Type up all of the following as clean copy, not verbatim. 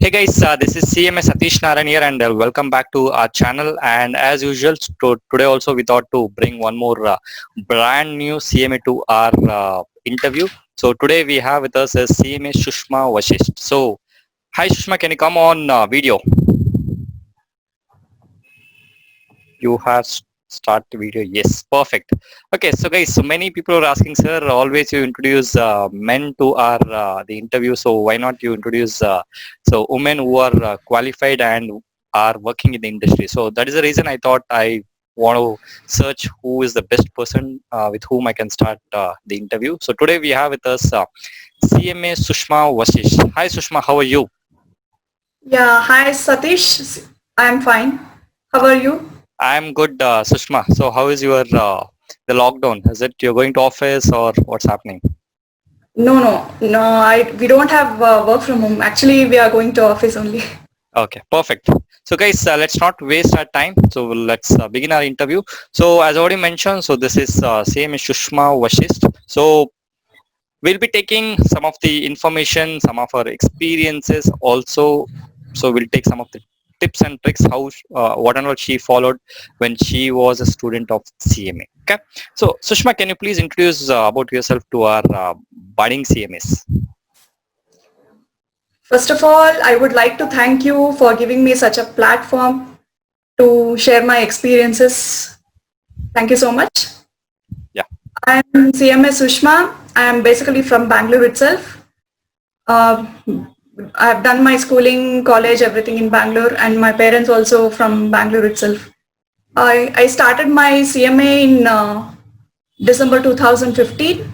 Hey guys, this is CMA Satish Naran here and welcome back to our channel. And as usual, today also we thought to bring one more brand new CMA to our interview. So today we have with us is CMA Sushma Vashisht. So hi Sushma, can you come on video? You have start the video. Yes, perfect. Okay, so guys, so many people are asking, sir, always you introduce men to our the interview. So why not you introduce so women who are qualified and are working in the industry? So that is the reason I thought I want to search who is the best person with whom I can start the interview. So today we have with us CMA Sushma Vashish. Hi Sushma, how are you? Yeah, hi Satish. I'm fine. How are you? I'm good, Sushma. So how is your the lockdown? Is it you're going to office or what's happening? No. We don't have work from home. Actually, we are going to office only. Okay, perfect. So guys, let's not waste our time. So let's begin our interview. So as already mentioned, so this is same as Shushma Vashist. So we'll be taking some of the information, some of our experiences also. So we'll take some of the tips and tricks how what and what she followed when she was a student of CMA. Okay. So Sushma, can you please introduce about yourself to our budding CMAs? First of all, I would like to thank you for giving me such a platform to share my experiences. Thank you so much. Yeah. I'm CMS Sushma. I am basically from Bangalore itself. Uh, I've done my schooling, college, everything in Bangalore, and my parents also from Bangalore itself. I started my CMA in December 2015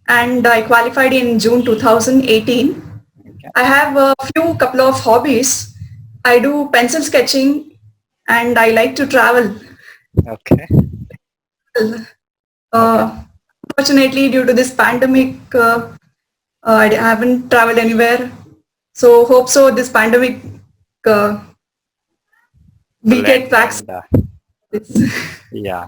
and I qualified in June 2018. Okay. I have a few couple of hobbies. I do pencil sketching and I like to travel. Okay. Okay. Uh, Fortunately, due to this pandemic, I haven't traveled anywhere. So hope so this pandemic uh, we Will get end vaccinated. and yeah.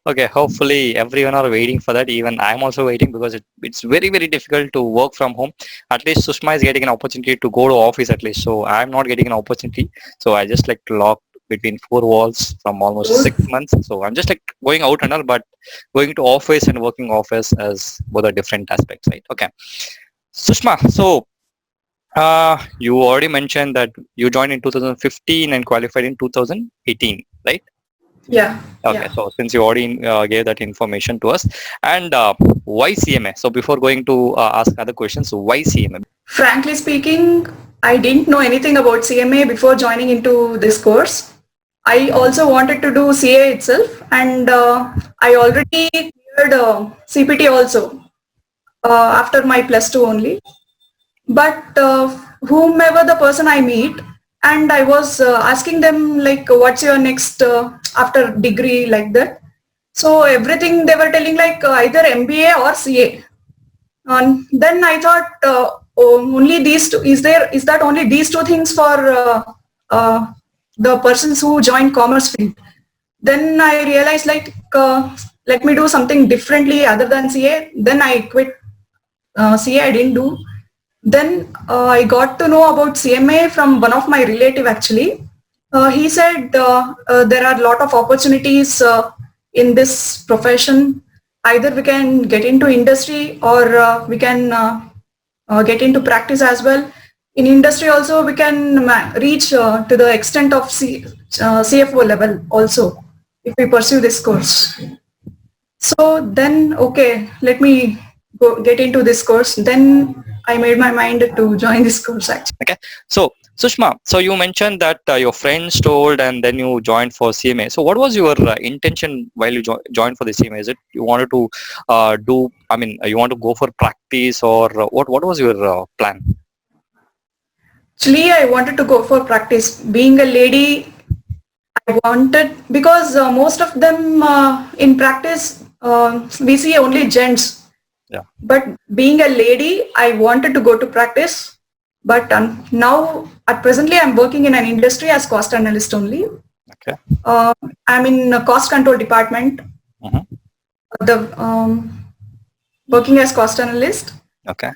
Okay, hopefully everyone are waiting for that. Even I'm also waiting because it's very, very difficult to work from home. At least Sushma is getting an opportunity to go to office at least. So I'm not getting an opportunity. So I just like locked between four walls from almost 6 months. So I'm just like going out and all, but going to office and working office as both are different aspects, right? Okay. Sushma, so you already mentioned that you joined in 2015 and qualified in 2018, right? Yeah, Okay, yeah. so since you already gave that information to us, and why CMA? So before going to ask other questions, so why CMA? Frankly speaking, I didn't know anything about CMA before joining into this course. I also wanted to do CA itself and I already cleared CPT also after my plus 2 only. But whomever the person I meet and I was asking them like what's your next after degree like that. So everything they were telling like either MBA or CA. And then I thought only these two, is that only these two things for uh, the persons who joined commerce field? Then I realized like let me do something differently other than CA. Then I quit CA. I didn't do. Then I got to know about CMA from one of my relative actually. He said there are a lot of opportunities in this profession. Either we can get into industry or we can get into practice as well. In industry also we can reach to the extent of CFO level also if we pursue this course. So then, okay, let me go get into this course. Then I made my mind to join this course actually. Okay, so Sushma, so you mentioned that your friends told, and then you joined for CMA. So what was your intention while you joined for the CMA? Is it you wanted to do? I mean, you want to go for practice, or what? What was your plan? Actually, I wanted to go for practice. Being a lady, I wanted because most of them in practice we see only gents. Yeah. But being a lady, I wanted to go to practice. But now, at presently, I'm working in an industry as cost analyst only. Okay. Uh, I'm in a cost control department. Mm-hmm. The working as cost analyst. Okay.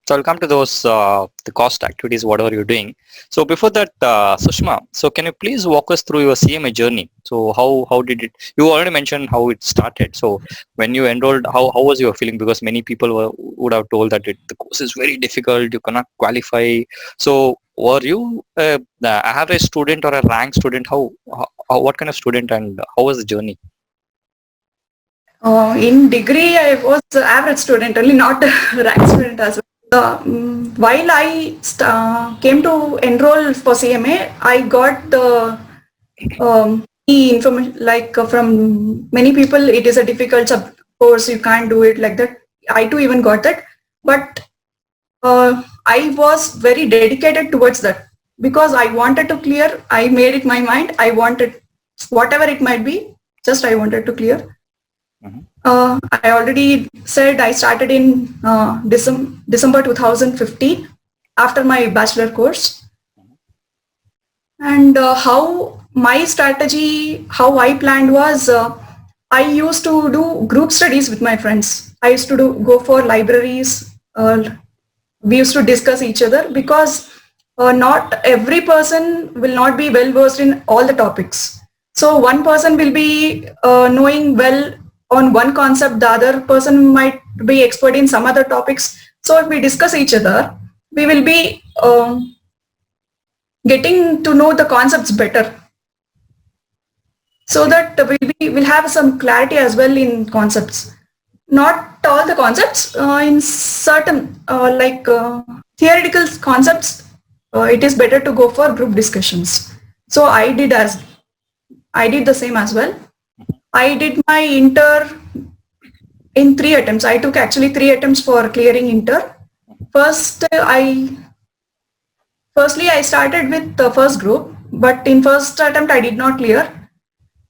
So I'll come to those the cost activities, whatever you're doing. So before that, Sushma, so can you please walk us through your CMA journey? So how did it? You already mentioned how it started. So when you enrolled, how was your feeling? Because many people would have told that the course is very difficult. You cannot qualify. So were you the average student or a rank student? What kind of student and how was the journey? In degree, I was an average student, only not a rank student as well. While I came to enroll for CMA, I got the information like from many people. It is a difficult course. You can't do it like that. I too even got that, but I was very dedicated towards that because I wanted to clear. I made it my mind. I wanted whatever it might be. Just I wanted to clear. Mhm. I already said I started in December 2015 after my bachelor course. And how my strategy, how I planned was I used to do group studies with my friends. I used to go for libraries. We used to discuss each other because not every person will not be well versed in all the topics. So one person will be knowing well on one concept, the other person might be expert in some other topics. So if we discuss each other, we will be getting to know the concepts better, so that will have some clarity as well in concepts. Not all the concepts, in certain theoretical concepts, it is better to go for group discussions. So I did the same as well. I did my inter in 3 attempts. I took actually 3 attempts for clearing inter. First, firstly I started with the first group, but in first attempt I did not clear.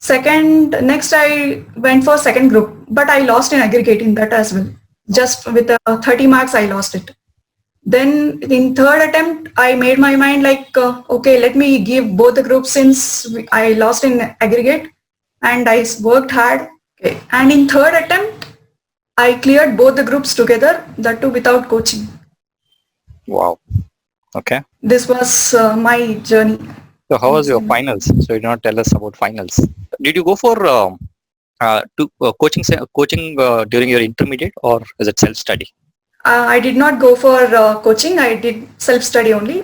Next I went for second group, but I lost in aggregate in that as well. Just with 30 marks, I lost it. Then in third attempt, I made my mind like, okay, let me give both the groups since I lost in aggregate, and I worked hard. Okay. And in third attempt, I cleared both the groups together, that too without coaching. Wow. Okay. This was my journey. So how was your finals? So you did not tell us about finals. Did you go for coaching during your intermediate, or is it self study? I did not go for coaching. I did self-study only.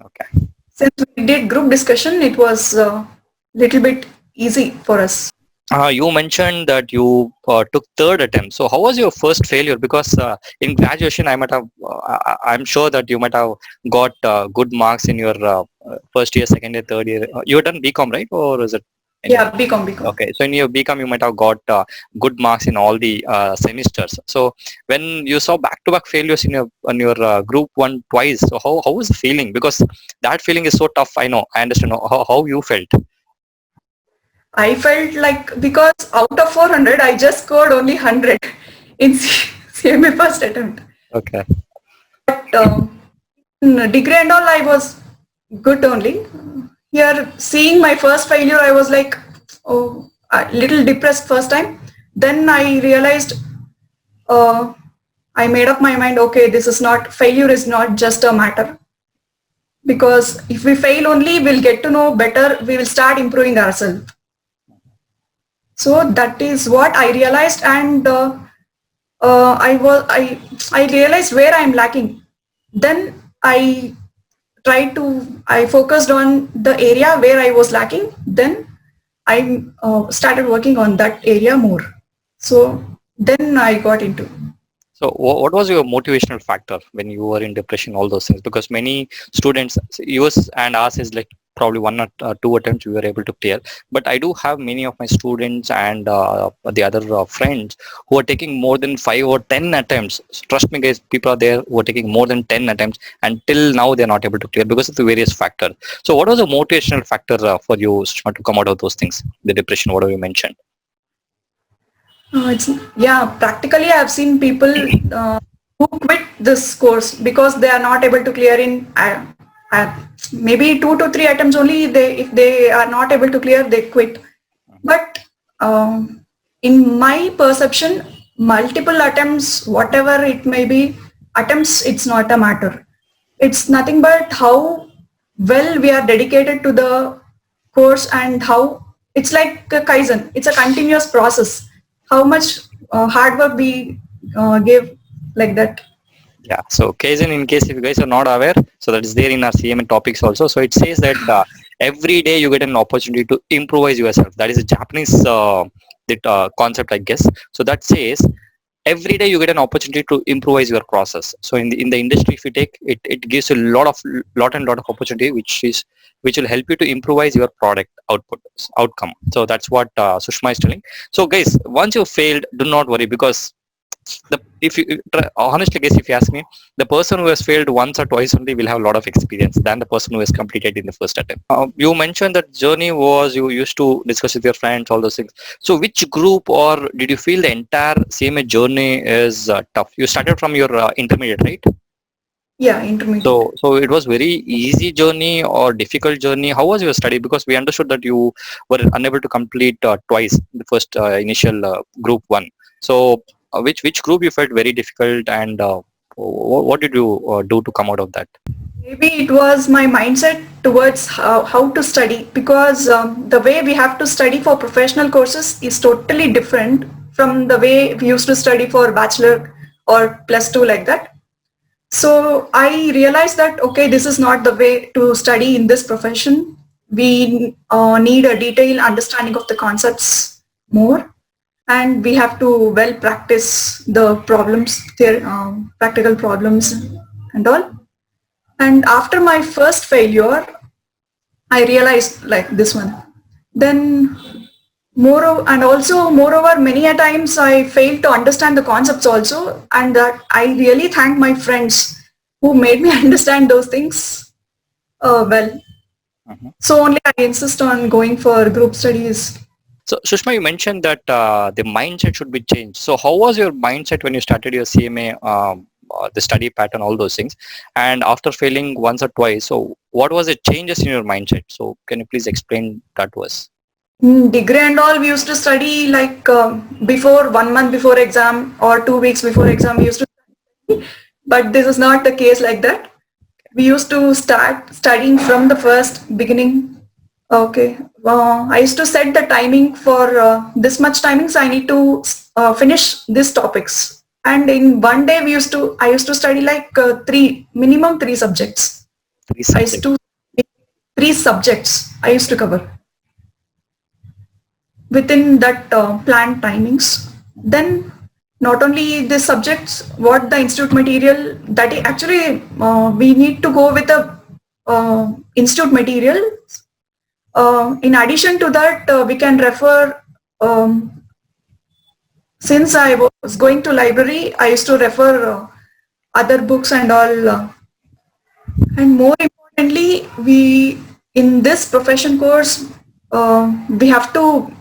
Okay. Since we did group discussion, it was a little bit easy for us. You mentioned that you took third attempt. So how was your first failure? Because in graduation, I'm sure that you might have got good marks in your first year, second year, third year. You had done BCom, right? Or is it? Yeah, BCom, BCom. Okay, so in your BCom, you might have got good marks in all the semesters. So when you saw back-to-back failures in your group one twice, so how was the feeling? Because that feeling is so tough. I know, I understand how you felt. I felt like because out of 400, I just scored only 100 in CMA first attempt. Okay. But in degree and all, I was good only. Here, seeing my first failure, I was like, oh, a little depressed first time. Then I realized, uh, I made up my mind, okay, failure is not just a matter. Because if we fail only, we'll get to know better, we will start improving ourselves. So that is what I realized, and I realized where I'm lacking. Then I focused on the area where I was lacking. Then I started working on that area more. So then I got into. So what was your motivational factor when you were in depression, all those things? Because many students, yours and ours is like probably one or two attempts we were able to clear. But I do have many of my students and the other friends who are taking more than 5 or 10 attempts. So trust me guys, people are there who are taking more than 10 attempts and till now they're not able to clear because of the various factors. So what was the motivational factor for you, Sushma, to come out of those things, the depression, whatever you mentioned? Practically I have seen people who quit this course because they are not able to clear in maybe 2 to 3 attempts only. If they are not able to clear, they quit. But in my perception, multiple attempts, whatever it may be, attempts, it's not a matter. It's nothing but how well we are dedicated to the course and how it's like a Kaizen. It's a continuous process. How much hard work we give like that. Yeah. So Kaizen, in case if you guys are not aware, so that is there in our CMA topics also. So it says that every day you get an opportunity to improvise yourself. That is a Japanese concept, I guess. So that says every day you get an opportunity to improvise your process. So in the industry, if you take it, it gives a lot of opportunity, which will help you to improvise your product outcome. So that's what Sushma is telling. So guys, once you failed, do not worry, because the if you honestly guys, if you ask me, the person who has failed once or twice only will have a lot of experience than the person who has completed in the first attempt. You mentioned that journey was you used to discuss with your friends, all those things. So which group, or did you feel the entire CMA journey is tough? You started from your intermediate, right? Yeah, intermediate. So it was very easy journey or difficult journey. How was your study? Because we understood that you were unable to complete twice the first initial group one. So which group you felt very difficult, and what did you do to come out of that? Maybe it was my mindset towards how to study, because the way we have to study for professional courses is totally different from the way we used to study for bachelor or plus two like that. So I realized that, okay, this is not the way to study in this profession. We need a detailed understanding of the concepts more, and we have to well practice the problems, practical problems and all. And after my first failure, I realized like this one. Then moreover, many a times I failed to understand the concepts also, and that I really thank my friends who made me understand those things well. Mhm. So only I insist on going for group studies. So Sushma, you mentioned that the mindset should be changed. So how was your mindset when you started your CMA, the study pattern, all those things, and after failing once or twice? So what was the changes in your mindset? So can you please explain that to us? Degree and all, we used to study like before 1 month before exam or 2 weeks before exam. We used to study, but this is not the case like that. We used to start studying from the first beginning. Okay. I used to set the timing for this much timings. I need to finish these topics. And in one day, I used to study like minimum three subjects. Three I used subjects. to, three subjects I used to cover within that planned timings. Then not only the subjects, what the institute material that actually we need to go with the institute material. In addition to that, we can refer, since I was going to library, I used to refer other books and all. And more importantly, in this profession course, we have to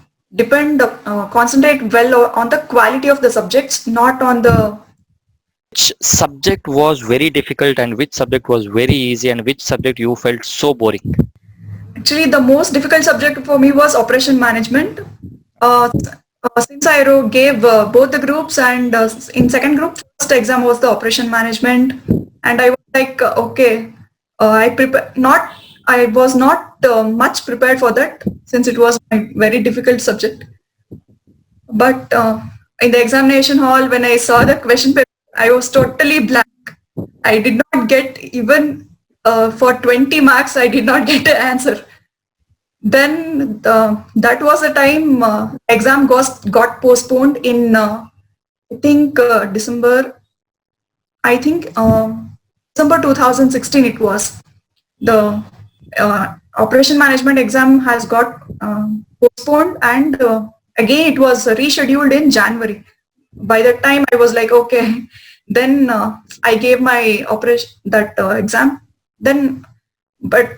concentrate well on the quality of the subjects, not on the. Which subject was very difficult, and which subject was very easy, and which subject you felt so boring? Actually, the most difficult subject for me was operation management. Since I gave both the groups, and in second group, first exam was the operation management, and I was like, okay, I was not much prepared for that, since it was a very difficult subject. But in the examination hall, when I saw the question paper, I was totally blank. I did not get even for 20 marks, I did not get an answer. Then that was the time exam got postponed in I think December. I think December 2016 it was. The operation management exam has got postponed, and again it was rescheduled in January. By that time I was like, okay. Then I gave my exam. Then, but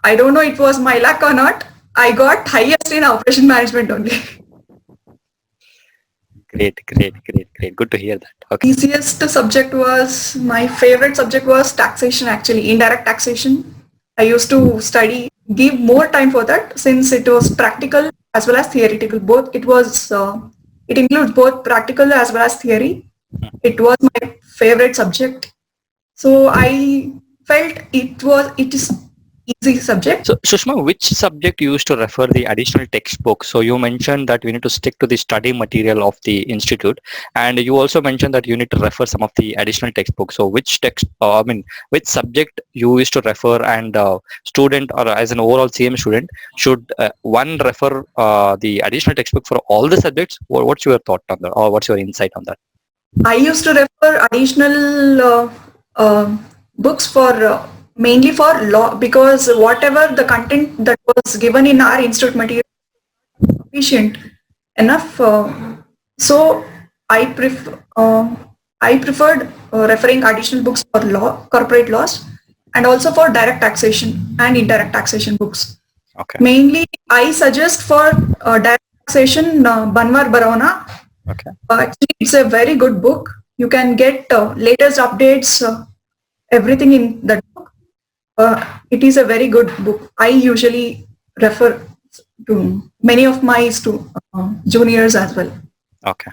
I don't know it was my luck or not. I got highest in operation management only. Great, great, great, great. Good to hear that. Okay. Easiest subject was, my favorite subject was taxation, actually, indirect taxation. I used to give more time for that, since it was practical as well as theoretical. Both, it includes both practical as well as theory. It was my favorite subject. So I felt it is easy subject. So, Sushma, which subject you used to refer the additional textbook? So you mentioned that we need to stick to the study material of the institute, and you also mentioned that you need to refer some of the additional textbooks. So which which subject you used to refer, and student or as an overall CM student, should one refer the additional textbook for all the subjects? Or what's your thought on that, or what's your insight on that? I used to refer additional books for mainly for law, because whatever the content that was given in our institute material was sufficient enough. So I I preferred referring additional books for law, corporate laws, and also for direct taxation and indirect taxation books. Okay. Mainly, I suggest for direct taxation Banwar Barona. Okay. Actually, it's a very good book. You can get latest updates, everything in that book. It is a very good book. I usually refer to many of my juniors as well. Okay.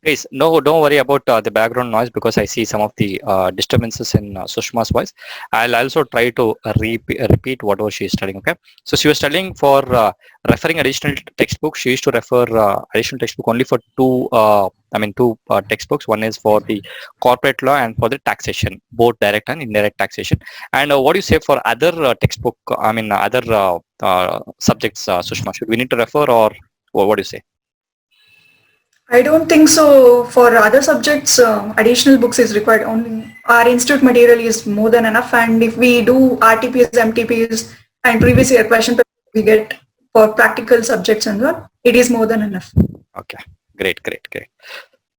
Guys, no, don't worry about the background noise, because I see some of the disturbances in Sushma's voice. I'll also try to repeat whatever she is studying. Okay, so she was studying for referring additional textbooks. She used to refer additional textbook only for two textbooks. One is for the corporate law and for the taxation, both direct and indirect taxation. And what do you say for other textbook? Other subjects, Sushma. Should we need to refer, or what do you say? I don't think so. For other subjects, additional books is required. Only our institute material is more than enough. And if we do RTPs, MTPs, and previous year question papers we get for practical subjects and all, it is more than enough. Okay, great.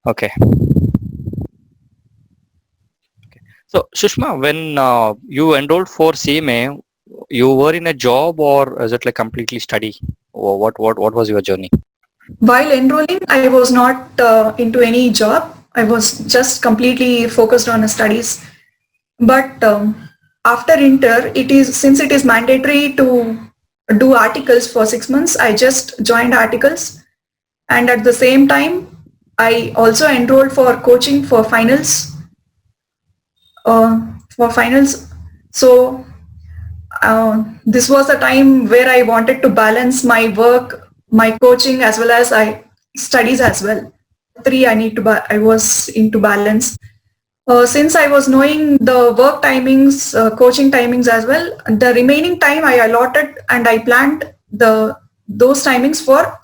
Okay. So, Sushma, when you enrolled for CMA, you were in a job, or is it like completely study? Or what was your journey? While enrolling, I was not into any job. I was just completely focused on studies. But after inter, since it is mandatory to do articles for 6 months, I just joined articles. And at the same time, I also enrolled for coaching for finals. So this was a time where I wanted to balance my work, my coaching, as well as studies as well. I was into balance. Since I was knowing the work timings, coaching timings as well, the remaining time I allotted and I planned those timings for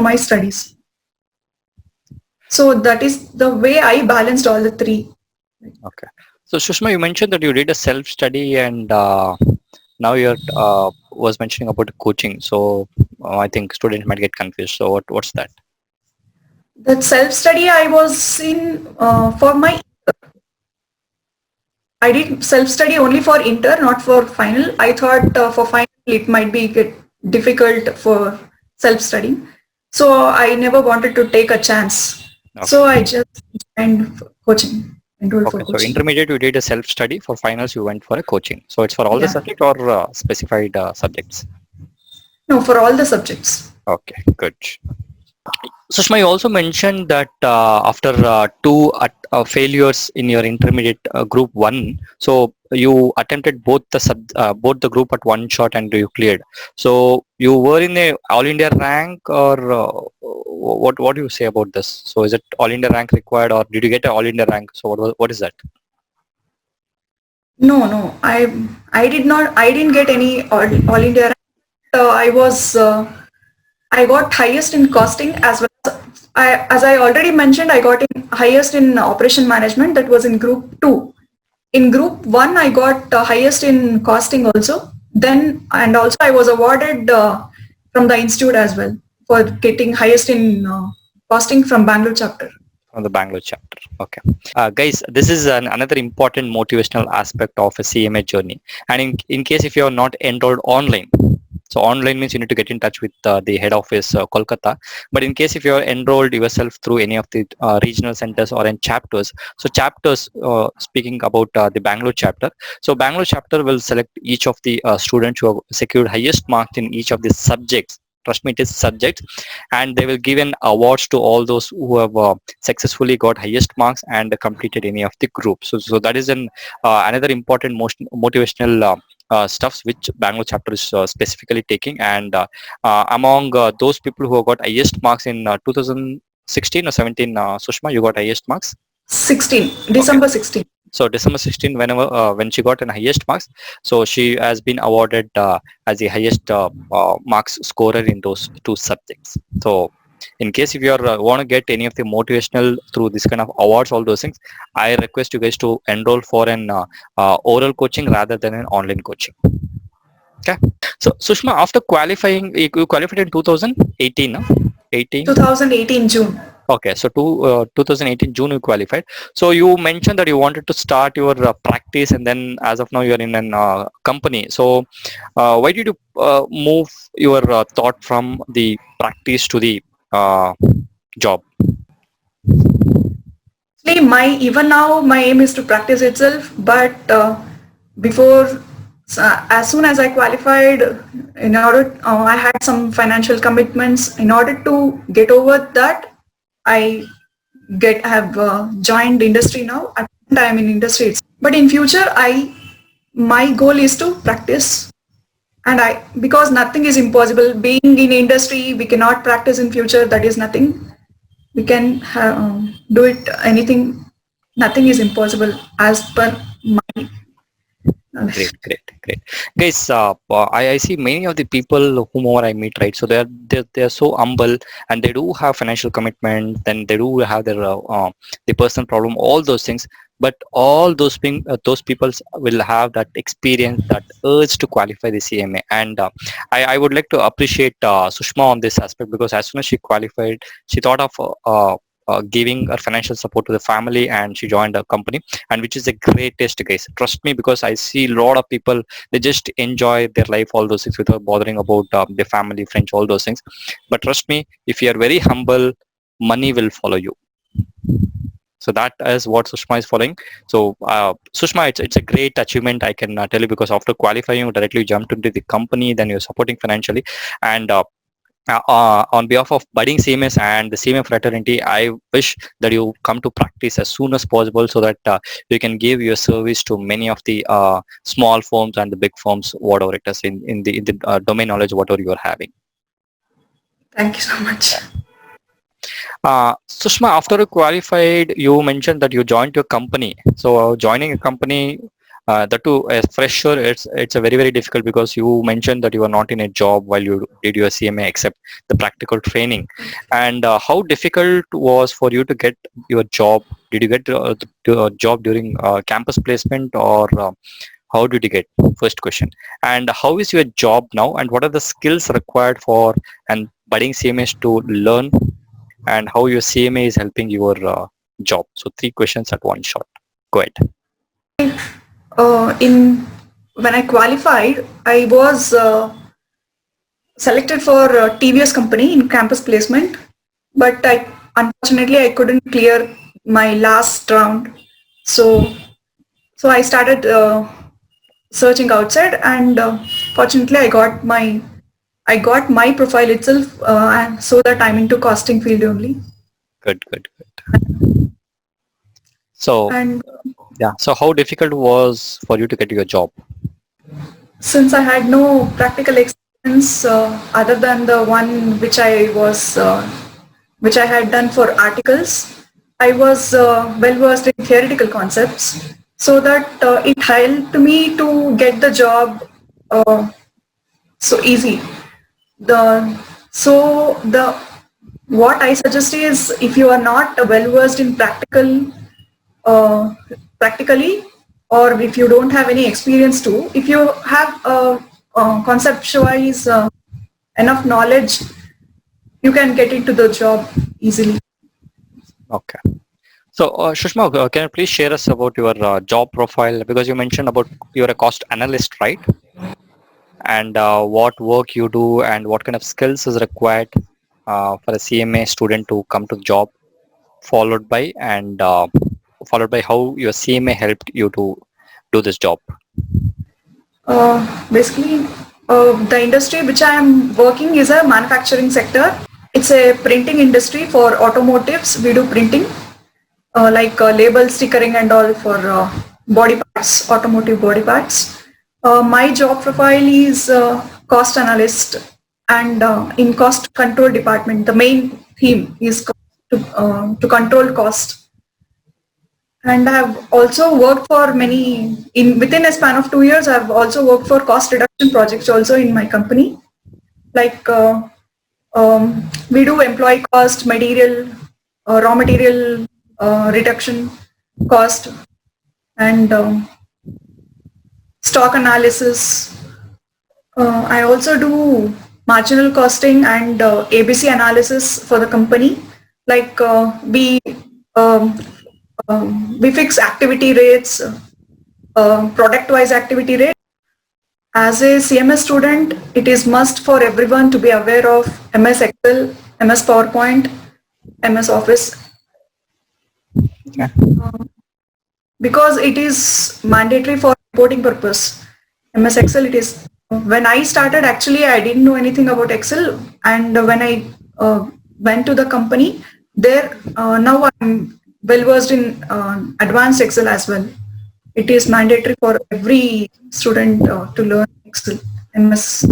my studies. So that is the way I balanced all the three. Okay. So, Sushma, you mentioned that you did a self-study, and now you're was mentioning about coaching. So, I think students might get confused. So, what's that? That self-study I was in for my. I did self-study only for inter, not for final. I thought for final it might be difficult for self-study. So I never wanted to take a chance. Okay. So I just joined coaching. Okay, so intermediate you did a self-study. For finals you went for a coaching. So it's for all the subjects or specified subjects? No, for all the subjects. Okay, good. Sushma, you also mentioned that after two failures in your intermediate group 1, so you attempted both the group at one shot and you cleared. So you were in a all India rank, or what do you say about this? So is it all India rank required, or did you get an all India rank? So what is that? No, I did not. I didn't get any all India rank. I got highest in costing, as well as I already mentioned, I got highest in operation management. That was in group 2. In group 1, I got highest in costing also. And also I was awarded from the institute as well for getting highest in costing from Bangalore chapter. From the Bangalore chapter. Okay. Guys, this is another important motivational aspect of a CMA journey. And in case if you are not enrolled online, so online means you need to get in touch with the head office, Kolkata. But in case if you are enrolled yourself through any of the regional centers or in chapters, so chapters, speaking about the Bangalore chapter, so Bangalore chapter will select each of the students who have secured highest marks in each of the subjects trust me, it is subjects, and they will give an awards to all those who have successfully got highest marks and completed any of the groups. So that is an another important motivational stuffs which Bangalore chapter is specifically taking. And among those people who have got highest marks in 2016 or 17, Sushma, you got highest marks. 16, Okay. December 16. So December 16, whenever when she got an highest marks, so she has been awarded as the highest marks scorer in those two subjects. So in case if you are want to get any of the motivational through this kind of awards, all those things, I request you guys to enroll for an oral coaching rather than an online coaching. Okay. So Sushma, after qualifying, you qualified in 2018, no? 18. 2018 June. Okay, so 2018 June you qualified. So you mentioned that you wanted to start your practice, and then as of now you are in an company. So why did you move your thought from the practice to the uh, job? Actually, even now my aim is to practice itself, but before as soon as I qualified, in order I had some financial commitments. In order to get over that, I have joined industry now. At present, I am in industry, but in future, my goal is to practice. And because nothing is impossible. Being in industry, we cannot practice in future. That is nothing. We can do it anything. Nothing is impossible as per my Great. Guys, I see many of the people whomever I meet, right? So they're so humble, and they do have financial commitment, then they do have their the personal problem, all those things. But all those people will have that experience, that urge to qualify the CMA. And I would like to appreciate Sushma on this aspect, because as soon as she qualified, she thought of giving her financial support to the family, and she joined a company, and which is the greatest, guys. Trust me, because I see a lot of people, they just enjoy their life, all those things, without bothering about their family, friends, all those things. But trust me, if you are very humble, money will follow you. So that is what Sushma is following. So Sushma, it's a great achievement, I can tell you, because after qualifying, you directly jumped into the company, then you're supporting financially. And on behalf of budding CMS and the CMA fraternity, I wish that you come to practice as soon as possible, so that you can give your service to many of the small firms and the big firms, whatever it is, in the domain knowledge, whatever you are having. Thank you so much. Sushma, after you qualified, you mentioned that you joined your company. So joining a company, that too as fresher, it's a very difficult, because you mentioned that you were not in a job while you did your CMA except the practical training. And how difficult was for you to get your job? Did you get a job during campus placement, or how did you get? First question. And how is your job now? And what are the skills required for an budding CMS to learn? And how your CMA is helping your job? So 3 questions at one shot. Go ahead. In when I qualified, I was selected for TVS company in campus placement, but unfortunately I couldn't clear my last round. So I started searching outside, and fortunately I got my profile itself, and so that I'm into costing field only. Good. So And yeah. So how difficult was for you to get your job? since I had no practical experience other than the one which which I had done for articles, I was well versed in theoretical concepts, so that it helped me to get the job so easy. The what I suggest is, if you are not well versed in practically, or if you don't have any experience too, if you have conceptualize enough knowledge, you can get into the job easily. Okay. So Shushma, can you please share us about your job profile? Because you mentioned about you're a cost analyst, right? And what work you do, and what kind of skills is required for a CMA student to come to the job, followed by how your CMA helped you to do this job. Basically, The industry which I am working is a manufacturing sector. It's a printing industry for automotives. We do printing, like label stickering and all for body parts, automotive body parts. My job profile is cost analyst, and in cost control department, the main theme is to control cost. And I have also worked for many, in within a span of 2 years, I've also worked for cost reduction projects also in my company. Like we do employee cost, material, raw material reduction cost, and stock analysis. I also do marginal costing and ABC analysis for the company. Like um, we fix activity rates, product-wise activity rate. As a CMS student, it is must for everyone to be aware of MS Excel, MS PowerPoint, MS Office, Yeah. because it is mandatory for reporting purpose. MS Excel, it is. When I started, actually, I didn't know anything about Excel, and when I went to the company, there now I'm well versed in advanced Excel as well. It is mandatory for every student to learn Excel, MS.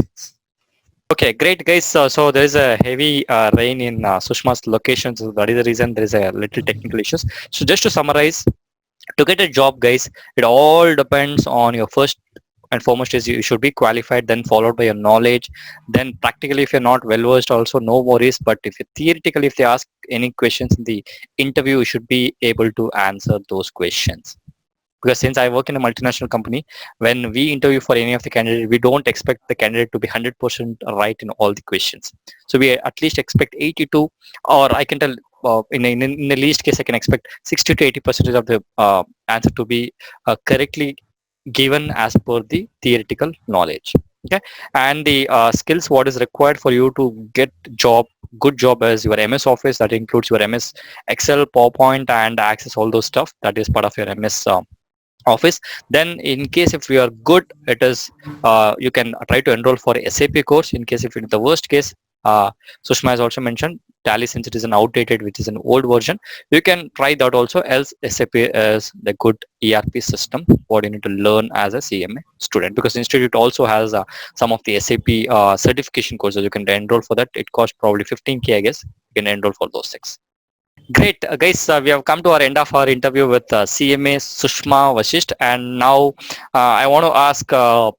Okay, great guys. So there is a heavy rain in Sushma's location, so that is the reason there is a little technical issues. So just to summarize, to get a job, guys, it all depends on your first and foremost is you should be qualified, then followed by your knowledge, then practically if you're not well versed also no worries, but if you theoretically if they ask any questions in the interview you should be able to answer those questions. Because since I work in a multinational company, when we interview for any of the candidate, we don't expect the candidate to be 100% right in all the questions. So we at least expect 82, or I can tell in the least case I can expect 60 to 80% of the answer to be correctly given as per the theoretical knowledge. Okay, and the skills what is required for you to get job good job as your MS Office, that includes your MS Excel, PowerPoint, and Access, all those stuff that is part of your MS Office. Then in case if you are good, it is you can try to enroll for a SAP course. In case if in the worst case, Sushma has also mentioned Tally, since it is an outdated, which is an old version, you can try that also. Else SAP is the good ERP system what you need to learn as a CMA student, because institute also has some of the SAP certification courses you can enroll for that. It costs probably 15K, I guess. You can enroll for those things. Great, guys. We have come to our end of our interview with CMA Sushma Vashisht, and now I want to ask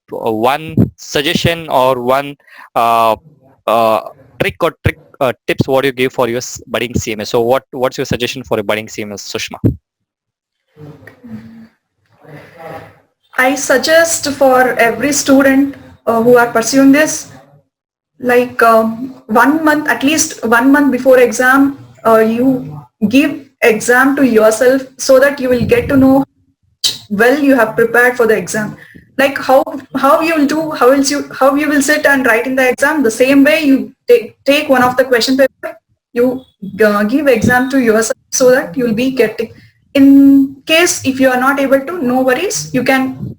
one suggestion or one uh, uh, trick tips. What do you give for your budding CMA? So, what's your suggestion for a budding CMA, Sushma? I suggest for every student who are pursuing this, like 1 month, at least 1 month before exam, you give exam to yourself so that you will get to know well you have prepared for the exam. Like how you will do, how you will sit and write in the exam. The same way you take one of the question paper, you give exam to yourself so that you will be getting. In case if you are not able to, no worries. You can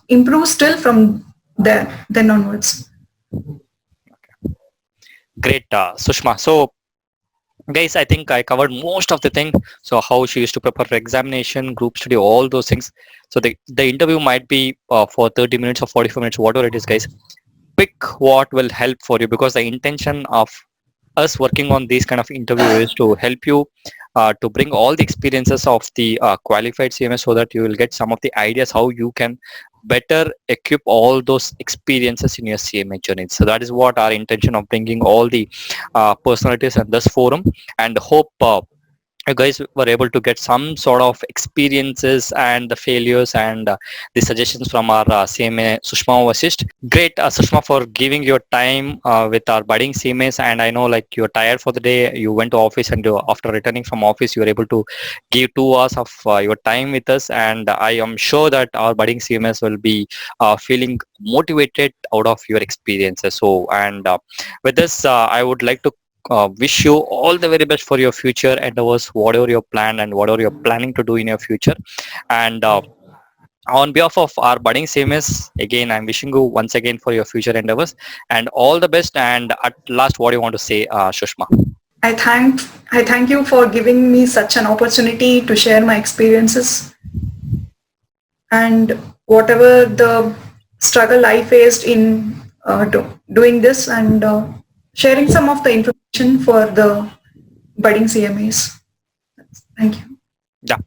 improve still from there then onwards. Great, Sushma. So, guys, I think I covered most of the thing. So how she used to prepare for examination, group study, all those things. So the interview might be for 30 minutes or 45 minutes, whatever it is, guys. Pick what will help for you, because the intention of us working on these kind of interview is to help you to bring all the experiences of the qualified CMS, so that you will get some of the ideas how you can better equip all those experiences in your CMA journey. So that is what our intention of bringing all the personalities in this forum, and hope you guys were able to get some sort of experiences and the failures and the suggestions from our CMA Sushma Vasisht. Great, Sushma, for giving your time with our budding CMAs. And I know like you're tired for the day, you went to office, and after returning from office, you were able to give 2 hours of your time with us. And I am sure that our budding CMAs will be feeling motivated out of your experiences. So, and with this, I would like to wish you all the very best for your future endeavors, whatever your plan and whatever you're planning to do in your future. And On behalf of our budding CMS, again, I'm wishing you once again for your future endeavors and all the best. And at last, what do you want to say, Shushma? I thank I thank you for giving me such an opportunity to share my experiences and whatever the struggle I faced in doing this and sharing some of the information for the budding CMAs. Thank you. Yeah.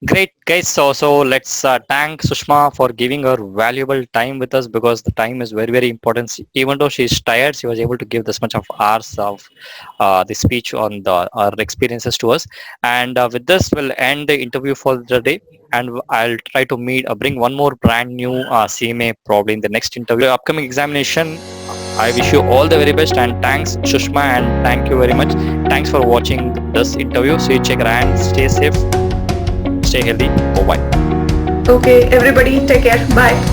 Great, guys. So let's thank Sushma for giving her valuable time with us, because the time is very, very important. Even though she's tired, she was able to give this much of hours of the speech on our experiences to us. And with this, we'll end the interview for the day. And I'll try to bring one more brand new CMA probably in the next interview. Upcoming examination, I wish you all the very best, and thanks Shushma, and thank you very much. Thanks for watching this interview. So you check it and stay safe. Stay healthy. Bye bye. Okay, everybody, take care. Bye.